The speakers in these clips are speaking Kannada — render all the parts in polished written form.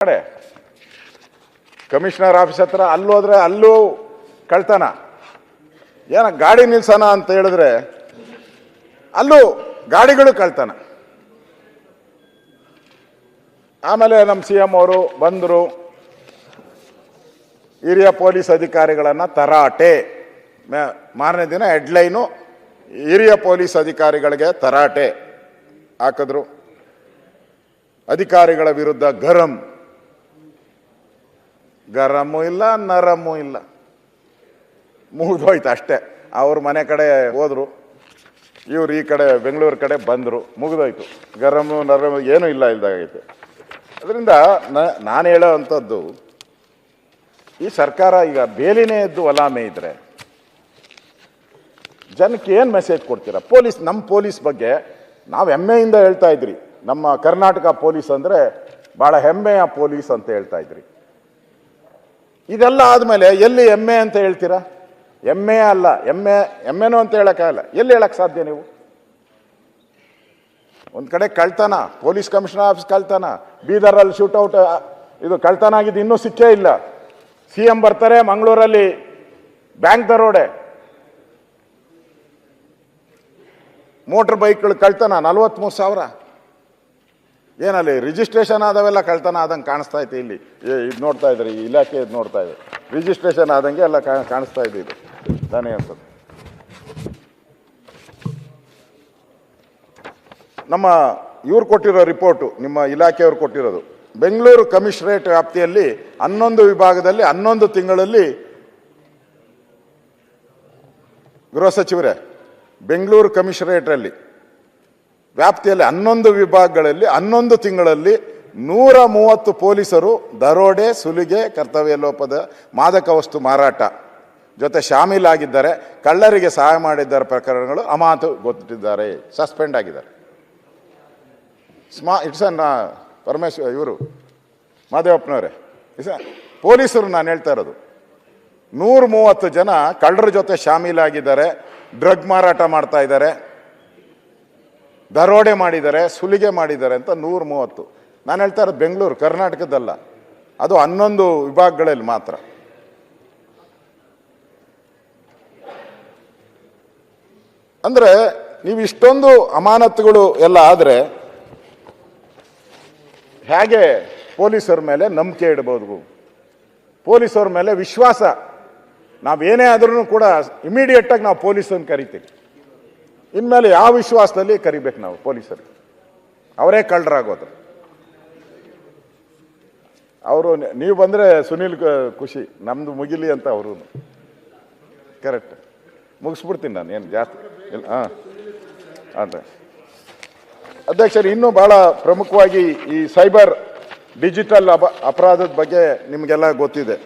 ಕಡೆ ಕಮಿಷನರ್ ಆಫೀಸ್ ಹತ್ರ ಅಲ್ಲಿ ಹೋದ್ರೆ ಅಲ್ಲೂ ಕಳ್ತನ. ಏನ ಗಾಡಿ ನಿಲ್ಸೋಣ ಅಂತ ಹೇಳಿದ್ರೆ ಅಲ್ಲೂ ಗಾಡಿಗಳು ಕಳ್ತನ. ಆಮೇಲೆ ನಮ್ಮ CM ಅವರು ಬಂದರು, ಹಿರಿಯ ಪೊಲೀಸ್ ಅಧಿಕಾರಿಗಳನ್ನು ತರಾಟೆ. ಮಾರನೇ ದಿನ ಹೆಡ್ಲೈನು ಹಿರಿಯ ಪೊಲೀಸ್ ಅಧಿಕಾರಿಗಳಿಗೆ ತರಾಟೆ ಹಾಕಿದ್ರು. ಅಧಿಕಾರಿಗಳ ವಿರುದ್ಧ ಗರಮೂ ಇಲ್ಲ ನರಮೂ ಇಲ್ಲ, ಮುಗಿದೋಯ್ತು ಅಷ್ಟೇ. ಅವ್ರ ಮನೆ ಕಡೆ ಹೋದ್ರು, ಇವ್ರು ಈ ಕಡೆ ಬೆಂಗಳೂರು ಕಡೆ ಬಂದರು, ಮುಗಿದೋಯ್ತು. ಗರಮು ನರಮು ಏನೂ ಇಲ್ಲ ಇಲ್ದಾಗೈತೆ. ಅದರಿಂದ ನಾನು ಹೇಳೋ ಅಂಥದ್ದು, ಈ ಸರ್ಕಾರ ಈಗ ಬೇಲಿನೇ ಎದ್ದು ಒಲಾಮೆ ಇದ್ರೆ ಜನಕ್ಕೆ ಏನು ಮೆಸೇಜ್ ಕೊಡ್ತೀರಾ? ನಮ್ಮ ಪೊಲೀಸ್ ಬಗ್ಗೆ ನಾವು ಹೆಮ್ಮೆಯಿಂದ ಹೇಳ್ತಾ ಇದ್ರಿ. ನಮ್ಮ ಕರ್ನಾಟಕ ಪೊಲೀಸ್ ಅಂದರೆ ಭಾಳ ಹೆಮ್ಮೆಯ ಪೊಲೀಸ್ ಅಂತ ಹೇಳ್ತಾ ಇದ್ರಿ. ಇದೆಲ್ಲ ಆದಮೇಲೆ ಎಲ್ಲಿ ಹೆಮ್ಮೆ ಅಂತ ಹೇಳ್ತೀರಾ? ಹೆಮ್ಮೆ ಅಲ್ಲ, ಹೆಮ್ಮೆನೂ ಅಂತ ಹೇಳೋಕ್ಕಾಗಲ್ಲ. ಎಲ್ಲಿ ಹೇಳಕ್ಕೆ ಸಾಧ್ಯ ನೀವು? ಒಂದು ಕಡೆ ಕಳ್ತನ, ಪೊಲೀಸ್ ಕಮಿಷನರ್ ಆಫೀಸ್ ಕಳ್ತನ, ಬೀದರಲ್ಲಿ ಶೂಟೌಟ್, ಇದು ಕಳ್ತನ ಆಗಿದ್ದು ಇನ್ನೂ ಸಿಕ್ಕೇ ಇಲ್ಲ. CM ಬರ್ತಾರೆ, ಮಂಗಳೂರಲ್ಲಿ ಬ್ಯಾಂಕ್ ದರೋಡೆ, ಮೋಟರ್ ಬೈಕ್ಗಳು ಕಳ್ತನ 43,000. ಏನಲ್ಲಿ ರಿಜಿಸ್ಟ್ರೇಷನ್ ಆದವೆಲ್ಲ ಕಳ್ತನ ಆದಂಗೆ ಕಾಣಿಸ್ತಾ ಐತೆ. ಇಲ್ಲಿ ಇದು ನೋಡ್ತಾ ಇದ್ರಿ, ಈ ಇಲಾಖೆ ಇದು ನೋಡ್ತಾ ಇದೆ, ರಿಜಿಸ್ಟ್ರೇಷನ್ ಆದಂಗೆ ಎಲ್ಲ ಕಾಣಿಸ್ತಾ ಇದೆ. ಇದು ನಾನೇ ಅನ್ಸುತ್ತೆ. ನಮ್ಮ ಇವ್ರು ಕೊಟ್ಟಿರೋ ರಿಪೋರ್ಟು, ನಿಮ್ಮ ಇಲಾಖೆಯವ್ರು ಕೊಟ್ಟಿರೋದು, ಬೆಂಗಳೂರು ಕಮಿಷನರೇಟ್ ವ್ಯಾಪ್ತಿಯಲ್ಲಿ 11 ವಿಭಾಗದಲ್ಲಿ 11 ತಿಂಗಳಲ್ಲಿ, ಗೃಹ ಸಚಿವರೇ, ಬೆಂಗಳೂರು ಕಮಿಷನರೇಟಲ್ಲಿ ವ್ಯಾಪ್ತಿಯಲ್ಲಿ 11 ವಿಭಾಗಗಳಲ್ಲಿ 11 ತಿಂಗಳಲ್ಲಿ 130 ಪೊಲೀಸರು ದರೋಡೆ, ಸುಲಿಗೆ, ಕರ್ತವ್ಯ ಲೋಪದ, ಮಾದಕ ವಸ್ತು ಮಾರಾಟ ಜೊತೆ ಶಾಮೀಲಾಗಿದ್ದಾರೆ. ಕಳ್ಳರಿಗೆ ಸಹಾಯ ಮಾಡಿದ್ದಾರೆ ಪ್ರಕರಣಗಳು ಅಮಾನತುಗೊಳಿಸಿದ್ದಾರೆ, ಸಸ್ಪೆಂಡ್ ಆಗಿದ್ದಾರೆ. ಇಟ್ಸ್ ಅನ್ ಪರಮೇಶ್ವರ್, ಇವರು ಮಾದೇವಪ್ಪನವರೇ, ಪೊಲೀಸರು ನಾನು ಹೇಳ್ತಾ ಇರೋದು. 130 ಜನ ಕಳ್ಳರ ಜೊತೆ ಶಾಮೀಲಾಗಿದ್ದಾರೆ, ಡ್ರಗ್ ಮಾರಾಟ ಮಾಡ್ತಾ ಇದ್ದಾರೆ, ದರೋಡೆ ಮಾಡಿದ್ದಾರೆ, ಸುಲಿಗೆ ಮಾಡಿದ್ದಾರೆ ಅಂತ 130. ನಾನು ಹೇಳ್ತಾ ಇರೋದು ಬೆಂಗಳೂರು, ಕರ್ನಾಟಕದಲ್ಲ, ಅದು 11 ವಿಭಾಗಗಳಲ್ಲಿ ಮಾತ್ರ. ಅಂದರೆ ನೀವು ಇಷ್ಟೊಂದು ಅಮಾನತುಗಳು ಎಲ್ಲ ಆದರೆ ಹೇಗೆ ಪೊಲೀಸರ ಮೇಲೆ ನಂಬಿಕೆ ಇಡಬಹುದು? ಪೊಲೀಸರ ಮೇಲೆ ವಿಶ್ವಾಸ, ನಾವೇನೇ ಆದ್ರೂ ಕೂಡ ಇಮಿಡಿಯೇಟಾಗಿ ನಾವು ಪೊಲೀಸರನ್ನು ಕರಿತೀವಿ. ಇನ್ಮೇಲೆ ಯಾವ ವಿಶ್ವಾಸದಲ್ಲಿ ಕರಿಬೇಕು ನಾವು ಪೊಲೀಸರಿಗೆ? ಅವರೇ ಕಳ್ಳರಾಗೋದು. ಅವರು ನೀವು ಬಂದರೆ ಸುನೀಲ್ ಖುಷಿ, ನಮ್ಮದು ಮುಗಿಲಿ ಅಂತ ಅವರು. ಕರೆಕ್ಟ್, ಮುಗಿಸ್ಬಿಡ್ತೀನಿ ನಾನು, ಏನು ಜಾಸ್ತಿ ಇಲ್ಲ. ಅಂದರೆ ಅಧ್ಯಕ್ಷರು, ಇನ್ನೂ ಭಾಳ ಪ್ರಮುಖವಾಗಿ ಈ ಸೈಬರ್ ಡಿಜಿಟಲ್ ಅಪರಾಧದ ಬಗ್ಗೆ ನಿಮಗೆಲ್ಲ ಗೊತ್ತಿದೆ.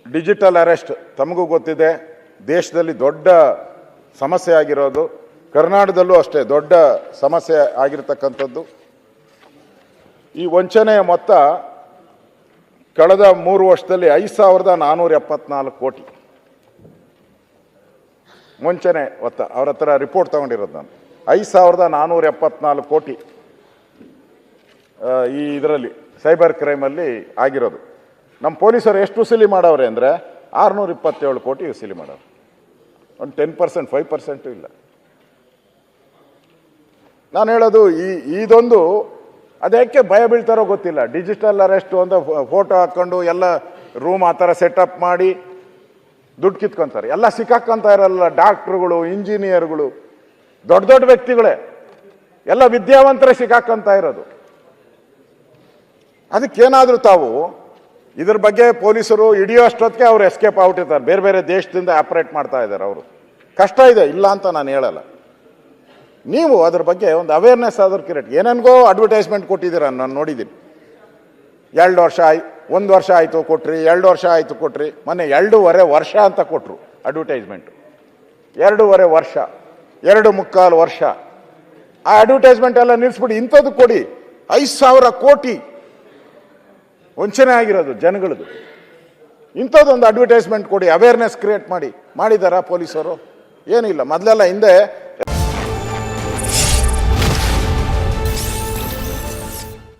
ಡಿಜಿಟಲ್ ಅರೆಸ್ಟ್ ತಮಗೂ ಗೊತ್ತಿದೆ, ದೇಶದಲ್ಲಿ ದೊಡ್ಡ ಸಮಸ್ಯೆ ಆಗಿರೋದು, ಕರ್ನಾಟಕದಲ್ಲೂ ಅಷ್ಟೇ ದೊಡ್ಡ ಸಮಸ್ಯೆ ಆಗಿರ್ತಕ್ಕಂಥದ್ದು. ಈ ವಂಚನೆಯ ಮೊತ್ತ ಕಳೆದ 3 ವರ್ಷದಲ್ಲಿ 5,474 ಕೋಟಿ ವಂಚನೆ ಮೊತ್ತ. ಅವ್ರ ಹತ್ರ ರಿಪೋರ್ಟ್ ತಗೊಂಡಿರೋದು ನಾನು. 5,474 ಕೋಟಿ ಈ ಇದರಲ್ಲಿ ಸೈಬರ್ ಕ್ರೈಮಲ್ಲಿ ಆಗಿರೋದು. ನಮ್ಮ ಪೊಲೀಸರು ಎಷ್ಟು ವಸೂಲಿ ಮಾಡವ್ರೆ ಅಂದರೆ 627 ಕೋಟಿ ವಸೂಲಿ ಮಾಡವ್ರೆ. ಒಂದು 10%, 5% ಇಲ್ಲ. ನಾನು ಹೇಳೋದು ಇದೊಂದು, ಅದಕ್ಕೆ ಭಯ ಬೀಳ್ತಾರೋ ಗೊತ್ತಿಲ್ಲ. ಡಿಜಿಟಲ್ ಅರೆಸ್ಟು ಅಂತ ಫೋಟೋ ಹಾಕ್ಕೊಂಡು ಎಲ್ಲ ರೂಮ್ ಆ ಥರ ಸೆಟಪ್ ಮಾಡಿ ದುಡ್ಡು ಕಿತ್ಕೊಂತಾರೆ. ಎಲ್ಲ ಸಿಕ್ಕಾಕೊಂತ ಇರಲ್ಲ, ಡಾಕ್ಟ್ರುಗಳು, ಇಂಜಿನಿಯರ್ಗಳು, ದೊಡ್ಡ ದೊಡ್ಡ ವ್ಯಕ್ತಿಗಳೇ, ಎಲ್ಲ ವಿದ್ಯಾವಂತರೇ ಸಿಕ್ಕಾಕೊಂತ ಇರೋದು. ಅದಕ್ಕೇನಾದರೂ ತಾವು ಇದ್ರ ಬಗ್ಗೆ ಪೊಲೀಸರು ಹಿಡಿಯೋ ಅಷ್ಟೊತ್ತಿಗೆ ಅವ್ರು ಎಸ್ಕೇಪ್ ಆಗ್ಬಿಟ್ಟಿರ್ತಾರೆ, ಬೇರೆ ಬೇರೆ ದೇಶದಿಂದ ಆಪರೇಟ್ ಮಾಡ್ತಾ ಇದ್ದಾರೆ. ಅವರು ಕಷ್ಟ ಇದೆ, ಇಲ್ಲ ಅಂತ ನಾನು ಹೇಳಲ್ಲ. ನೀವು ಅದ್ರ ಬಗ್ಗೆ ಒಂದು ಅವೇರ್ನೆಸ್ ಆದ್ರೂ ಕ್ರಿಯೇಟ್. ಏನೇನಿಗೋ ಅಡ್ವರ್ಟೈಸ್ಮೆಂಟ್ ಕೊಟ್ಟಿದ್ದೀರ, ನಾನು ನೋಡಿದ್ದೀನಿ. 1 ವರ್ಷ ಆಯಿತು ಕೊಟ್ರಿ, 2 ವರ್ಷ ಆಯಿತು ಕೊಟ್ರಿ, ಮೊನ್ನೆ 2.5 ವರ್ಷ ಅಂತ ಕೊಟ್ಟರು ಅಡ್ವರ್ಟೈಸ್ಮೆಂಟು. 2.5 ವರ್ಷ, 2.25 ವರ್ಷ. ಆ ಅಡ್ವರ್ಟೈಸ್ಮೆಂಟ್ ಎಲ್ಲ ನಿಲ್ಲಿಸ್ಬಿಡಿ, ಇಂಥದ್ದು ಕೊಡಿ. 5,000 ಕೋಟಿ ವಂಚನೆ ಆಗಿರೋದು ಜನಗಳದು. ಇಂಥದ್ದೊಂದು ಅಡ್ವರ್ಟೈಸ್ಮೆಂಟ್ ಕೊಡಿ, ಅವೇರ್ನೆಸ್ ಕ್ರಿಯೇಟ್ ಮಾಡಿದಾರಾ ಪೊಲೀಸರು? ಏನಿಲ್ಲ. ಮೊದಲೆಲ್ಲ ಹಿಂದೆ